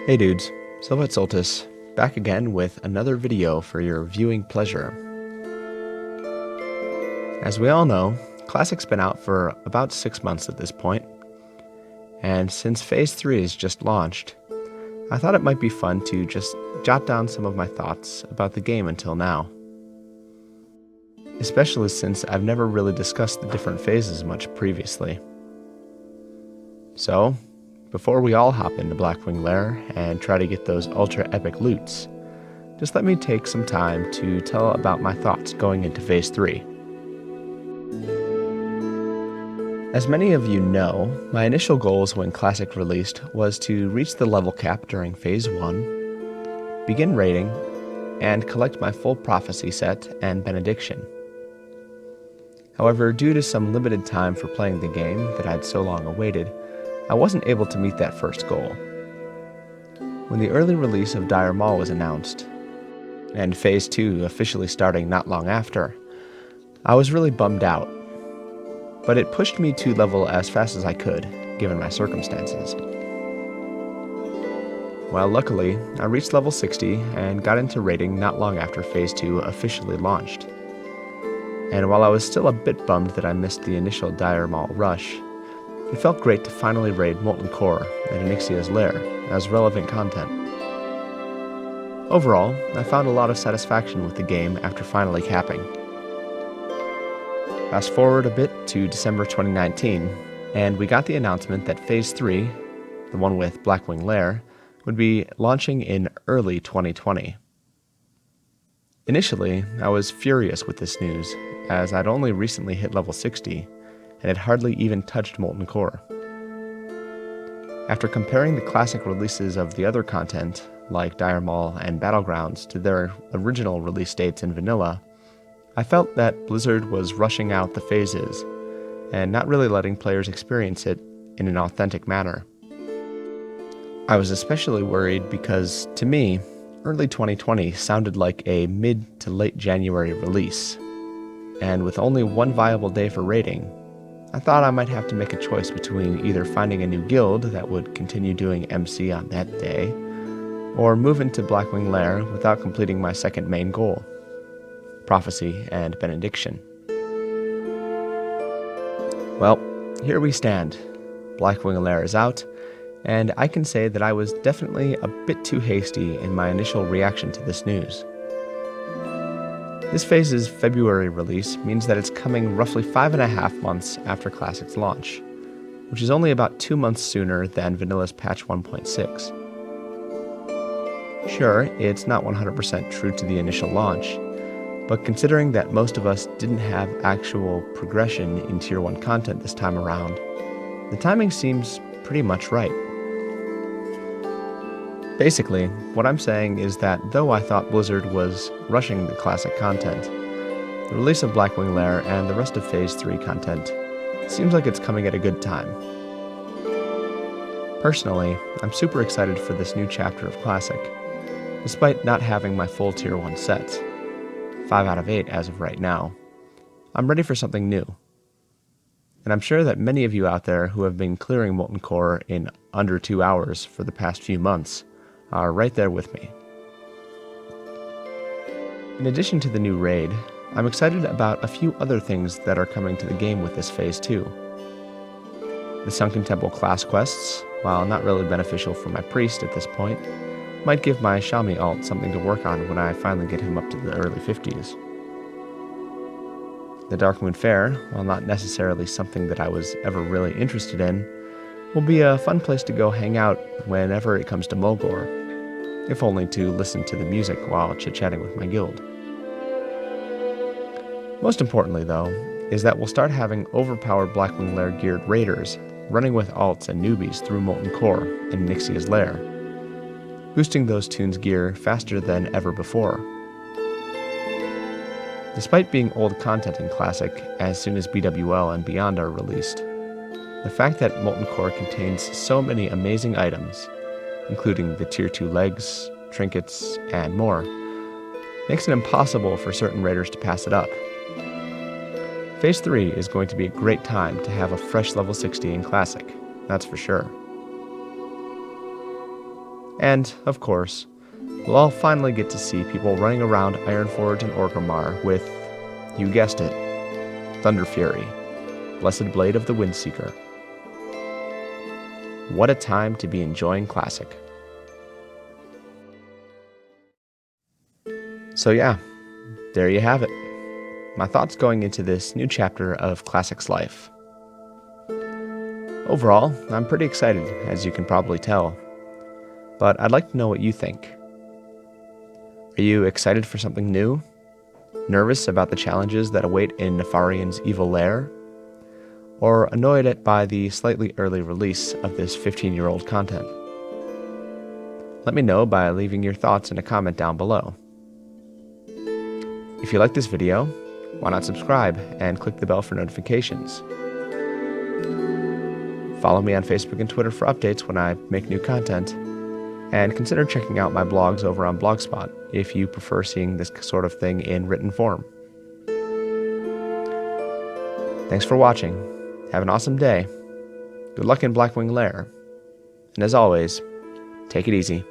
Hey dudes, Silvite Soltis, back again with another video for your viewing pleasure. As we all know, Classic's been out for about 6 months at this point, and since Phase 3 is just launched, I thought it might be fun to just jot down some of my thoughts about the game until now. Especially since I've never really discussed the different phases much previously. So, before we all hop into Blackwing Lair and try to get those ultra epic loots, just let me take some time to tell about my thoughts going into Phase 3. As many of you know, my initial goals when Classic released was to reach the level cap during Phase 1, begin raiding, and collect my full Prophecy set and Benediction. However, due to some limited time for playing the game that I'd so long awaited, I wasn't able to meet that first goal. When the early release of Dire Maul was announced, and Phase 2 officially starting not long after, I was really bummed out. But it pushed me to level as fast as I could, given my circumstances. Well, luckily, I reached level 60 and got into raiding not long after Phase 2 officially launched. And while I was still a bit bummed that I missed the initial Dire Maul rush, it felt great to finally raid Molten Core and Onyxia's Lair as relevant content. Overall, I found a lot of satisfaction with the game after finally capping. Fast forward a bit to December 2019, and we got the announcement that Phase 3, the one with Blackwing Lair, would be launching in early 2020. Initially, I was furious with this news, as I'd only recently hit level 60, and had hardly even touched Molten Core. After comparing the Classic releases of the other content, like Dire Maul and Battlegrounds, to their original release dates in vanilla, I felt that Blizzard was rushing out the phases, and not really letting players experience it in an authentic manner. I was especially worried because, to me, early 2020 sounded like a mid to late January release, and with only one viable day for raiding, I thought I might have to make a choice between either finding a new guild that would continue doing MC on that day, or move into Blackwing Lair without completing my second main goal, Prophecy and Benediction. Well, here we stand. Blackwing Lair is out, and I can say that I was definitely a bit too hasty in my initial reaction to this news. This phase's February release means that it's coming roughly 5.5 months after Classic's launch, which is only about 2 months sooner than Vanilla's patch 1.6. Sure, it's not 100% true to the initial launch, but considering that most of us didn't have actual progression in Tier 1 content this time around, the timing seems pretty much right. Basically, what I'm saying is that though I thought Blizzard was rushing the Classic content, the release of Blackwing Lair and the rest of Phase 3 content seems like it's coming at a good time. Personally, I'm super excited for this new chapter of Classic, despite not having my full Tier 1 sets, 5 out of 8 as of right now. I'm ready for something new. And I'm sure that many of you out there who have been clearing Molten Core in under 2 hours for the past few months are right there with me. In addition to the new raid, I'm excited about a few other things that are coming to the game with this Phase 2. The Sunken Temple class quests, while not really beneficial for my priest at this point, might give my Shami alt something to work on when I finally get him up to the early 50s. The Darkmoon Fair, while not necessarily something that I was ever really interested in, will be a fun place to go hang out whenever it comes to Mulgore, if only to listen to the music while chit-chatting with my guild. Most importantly, though, is that we'll start having overpowered Blackwing Lair geared raiders running with alts and newbies through Molten Core and Onyxia's Lair, boosting those tunes' gear faster than ever before. Despite being old content in Classic as soon as BWL and Beyond are released, the fact that Molten Core contains so many amazing items, including the Tier 2 legs, trinkets, and more, makes it impossible for certain raiders to pass it up. Phase 3 is going to be a great time to have a fresh level 60 in Classic, that's for sure. And, of course, we'll all finally get to see people running around Ironforge and Orgrimmar with, you guessed it, Thunder Fury, Blessed Blade of the Windseeker. What a time to be enjoying Classic. So yeah, there you have it. My thoughts going into this new chapter of Classic's life. Overall, I'm pretty excited, as you can probably tell. But I'd like to know what you think. Are you excited for something new? Nervous about the challenges that await in Nefarian's evil lair? Or annoyed by the slightly early release of this 15-year-old content? Let me know by leaving your thoughts in a comment down below. If you like this video, why not subscribe and click the bell for notifications? Follow me on Facebook and Twitter for updates when I make new content, and consider checking out my blogs over on Blogspot if you prefer seeing this sort of thing in written form. Thanks for watching. Have an awesome day. Good luck in Blackwing Lair. And as always, take it easy.